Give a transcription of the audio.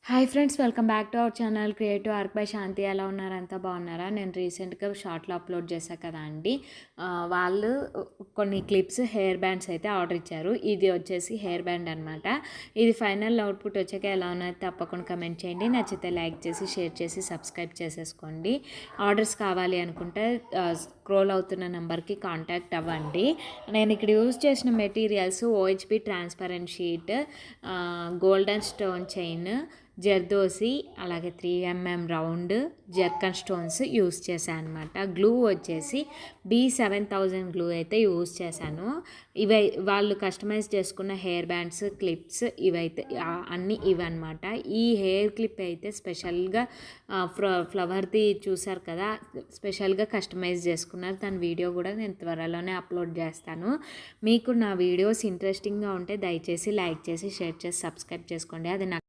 Hi friends, welcome back to our channel creative arc by Shanti. ఎలా ఉన్నారు? అంతా బాగున్నారా? నేను రీసెంట్గా షార్ట్లో అప్లోడ్ చేశాను కదా అండి. వాళ్ళు కొన్ని క్లిప్స్, హెయిర్ బ్యాండ్స్ అయితే ఆర్డర్ ఇచ్చారు. ఇది వచ్చేసి హెయిర్ బ్యాండ్ అనమాట. ఇది ఫైనల్ అవుట్పుట్ వచ్చాక ఎలా ఉన్నది తప్పకుండా కమెంట్ చేయండి. నచ్చితే లైక్ చేసి, షేర్ చేసి, సబ్స్క్రైబ్ చేసేసుకోండి. ఆర్డర్స్ కావాలి అనుకుంటే స్క్రోల్ అవుతున్న నెంబర్కి కాంటాక్ట్ అవ్వండి. నేను ఇక్కడ యూజ్ చేసిన materials OHP transparent sheet, golden stone chain, zardozi, అలాగే 3mm round zircon stones use చేశాను అనమాట. గ్లూ వచ్చేసి B7000 గ్లూ అయితే యూస్ చేశాను. ఇవై వాళ్ళు కస్టమైజ్ చేసుకున్న హెయిర్ బ్యాండ్స్, క్లిప్స్ ఇవైతే అన్నీ ఇవన్నమాట. ఈ హెయిర్ క్లిప్ అయితే స్పెషల్గా ఫ్లవర్ది చూసారు కదా, స్పెషల్గా కస్టమైజ్ చేసుకున్నారు. దాని వీడియో కూడా నేను త్వరలోనే అప్లోడ్ చేస్తాను. మీకు నా వీడియోస్ ఇంట్రెస్టింగ్గా ఉంటే దయచేసి లైక్ చేసి, షేర్ చేసి, సబ్స్క్రైబ్ చేసుకోండి. అది నాకు